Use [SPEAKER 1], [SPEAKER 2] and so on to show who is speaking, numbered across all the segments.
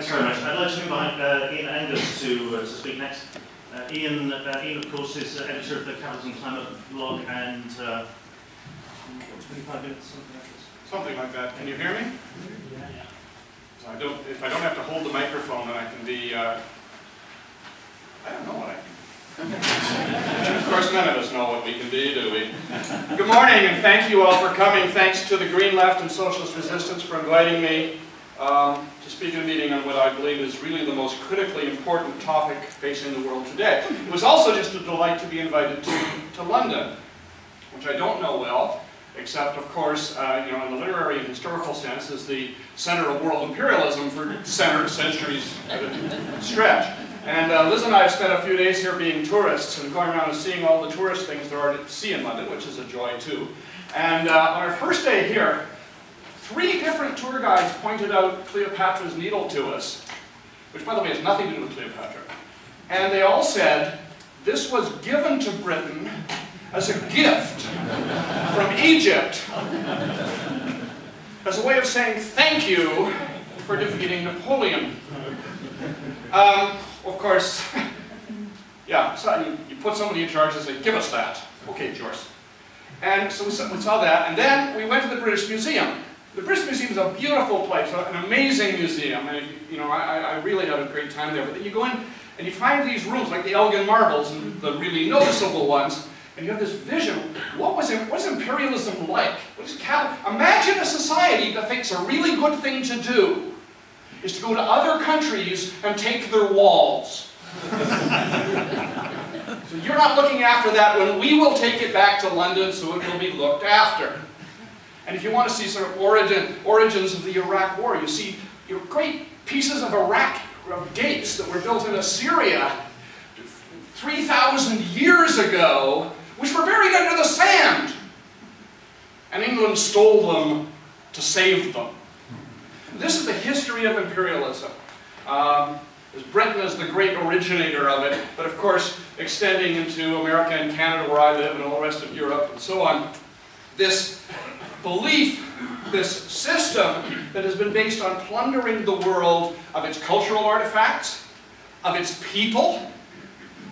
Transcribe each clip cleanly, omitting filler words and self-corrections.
[SPEAKER 1] Thanks very much. I'd like to invite Ian Angus to speak next. Ian, of course, is editor of the Capital and Climate blog, and 25 minutes, something like this.
[SPEAKER 2] Something like that. Can you hear me?
[SPEAKER 1] Yeah.
[SPEAKER 2] So if I don't have to hold the microphone, then I can be. I don't know what I can. Of course, none of us know what we can be, do we? Good morning, and thank you all for coming. Thanks to the Green Left and Socialist Resistance for inviting me to speak at a meeting on what I believe is really the most critically important topic facing the world today. It was also just a delight to be invited to London, which I don't know well, except, of course, in the literary and historical sense, is the center of world imperialism for centuries at a stretch. And Liz and I have spent a few days here being tourists and going around and seeing all the tourist things there are to see in London, which is a joy too. And on our first day here, 3 different tour guides pointed out Cleopatra's Needle to us, which, by the way, has nothing to do with Cleopatra. And they all said this was given to Britain as a gift from Egypt, as a way of saying thank you for defeating Napoleon. Of course, yeah, so you put somebody in charge and say, give us that. Okay, George. And so we saw that, and then we went to the British Museum. The British Museum is a beautiful place, an amazing museum, and I really had a great time there. But then you go in and you find these rooms, like the Elgin marbles and the really noticeable ones, and you have this vision. What is imperialism like? Imagine a society that thinks a really good thing to do is to go to other countries and take their walls. So you're not looking after that when we will take it back to London so it will be looked after. And if you want to see sort of origins of the Iraq War, you see great pieces of Iraq gates that were built in Assyria 3,000 years ago, which were buried under the sand. And England stole them to save them. This is the history of imperialism. Britain is the great originator of it, but of course extending into America and Canada where I live and all the rest of Europe and so on. This belief, this system that has been based on plundering the world of its cultural artifacts, of its people,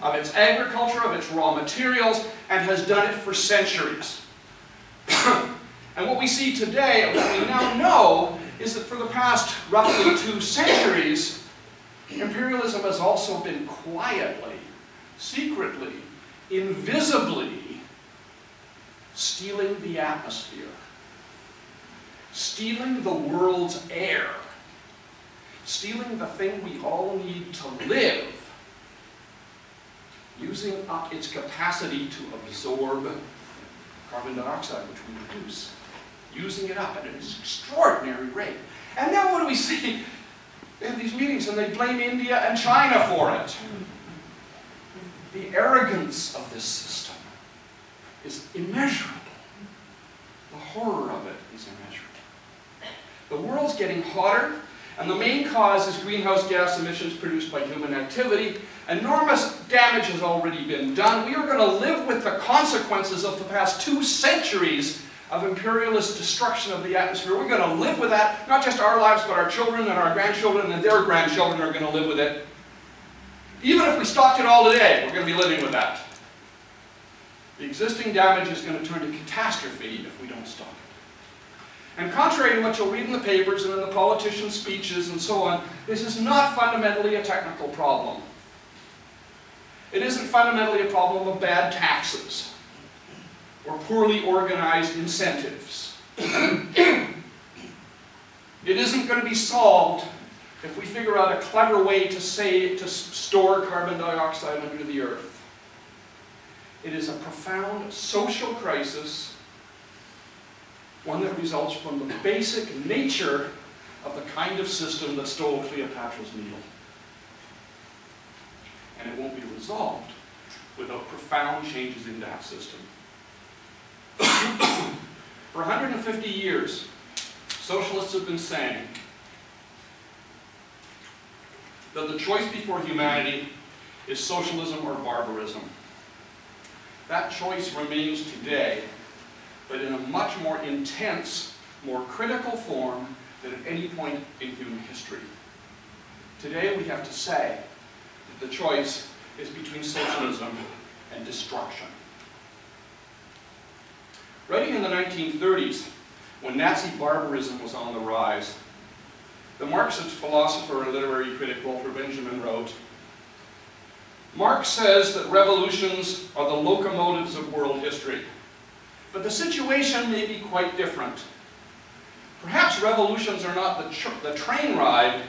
[SPEAKER 2] of its agriculture, of its raw materials, and has done it for centuries. And what we see today, and what we now know, is that for the past roughly 2 centuries, imperialism has also been quietly, secretly, invisibly stealing the atmosphere, stealing the world's air, stealing the thing we all need to live, using up its capacity to absorb carbon dioxide, which we produce, using it up at an extraordinary rate. And now what do we see? They have these meetings and they blame India and China for it. The arrogance of this system is immeasurable. The horror of it is immeasurable. The world's getting hotter, and the main cause is greenhouse gas emissions produced by human activity. Enormous damage has already been done. We are going to live with the consequences of the past 2 centuries of imperialist destruction of the atmosphere. We're going to live with that, not just our lives, but our children and our grandchildren and their grandchildren are going to live with it. Even if we stopped it all today, we're going to be living with that. The existing damage is going to turn to catastrophe if we don't stop it. And contrary to what you'll read in the papers and in the politicians' speeches and so on, this is not fundamentally a technical problem. It isn't fundamentally a problem of bad taxes or poorly organized incentives. It isn't going to be solved if we figure out a clever way to store carbon dioxide under the earth. It is a profound social crisis, one that results from the basic nature of the kind of system that stole Cleopatra's Needle. And it won't be resolved without profound changes in that system. For 150 years, socialists have been saying that the choice before humanity is socialism or barbarism. That choice remains today, but in a much more intense, more critical form than at any point in human history. Today we have to say that the choice is between socialism and destruction. Writing in the 1930s, when Nazi barbarism was on the rise, the Marxist philosopher and literary critic Walter Benjamin wrote, "Marx says that revolutions are the locomotives of world history, but the situation may be quite different. Perhaps revolutions are not the train ride,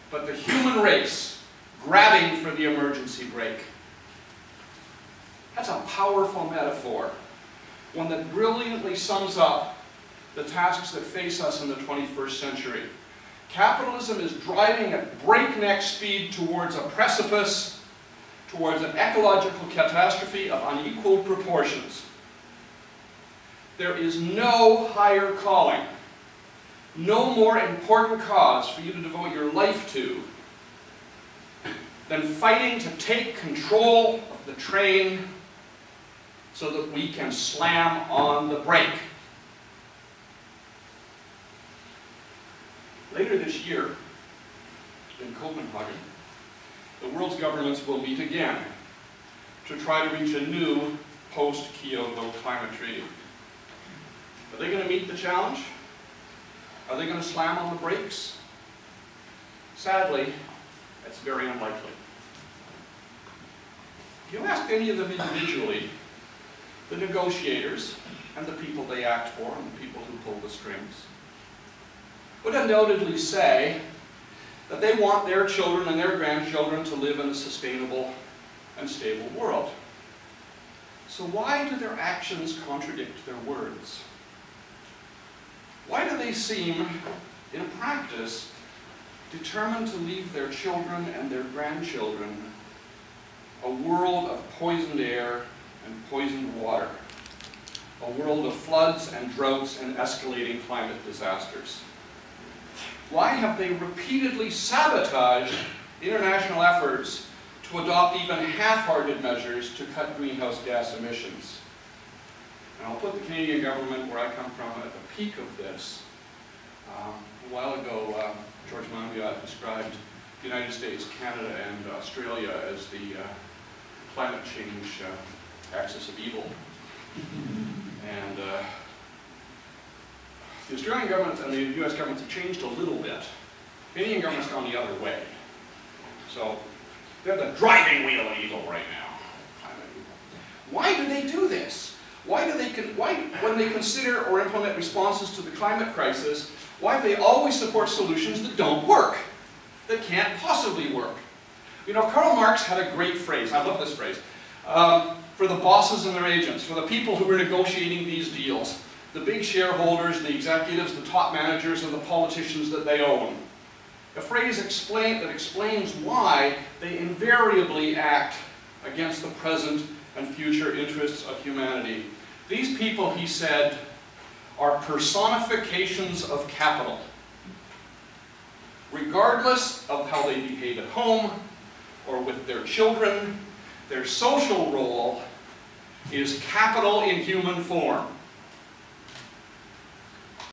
[SPEAKER 2] but the human race grabbing for the emergency brake." That's a powerful metaphor, one that brilliantly sums up the tasks that face us in the 21st century. Capitalism is driving at breakneck speed towards a precipice, towards an ecological catastrophe of unequal proportions. There is no higher calling, no more important cause for you to devote your life to than fighting to take control of the train so that we can slam on the brake. Later this year, in Copenhagen, the world's governments will meet again to try to reach a new post-Kyoto climate treaty. Are they going to meet the challenge? Are they going to slam on the brakes? Sadly, that's very unlikely. If you ask any of them individually, the negotiators and the people they act for and the people who pull the strings would undoubtedly say that they want their children and their grandchildren to live in a sustainable and stable world. So why do their actions contradict their words? Why do they seem, in practice, determined to leave their children and their grandchildren a world of poisoned air and poisoned water, a world of floods and droughts and escalating climate disasters? Why have they repeatedly sabotaged international efforts to adopt even half-hearted measures to cut greenhouse gas emissions? And I'll put the Canadian government, where I come from, at the peak of this. A while ago, George Monbiot described the United States, Canada, and Australia as the climate change axis of evil. And the Australian government and the US government have changed a little bit. The Canadian government's gone the other way. So they're the driving wheel of evil right now. Why do they do this? Why, when they consider or implement responses to the climate crisis, why do they always support solutions that don't work, that can't possibly work? You know, Karl Marx had a great phrase, I love this phrase, for the bosses and their agents, for the people who were negotiating these deals, the big shareholders, the executives, the top managers, and the politicians that they own. A phrase that explains why they invariably act against the present and future interests of humanity. These people, he said, are personifications of capital. Regardless of how they behave at home or with their children, their social role is capital in human form.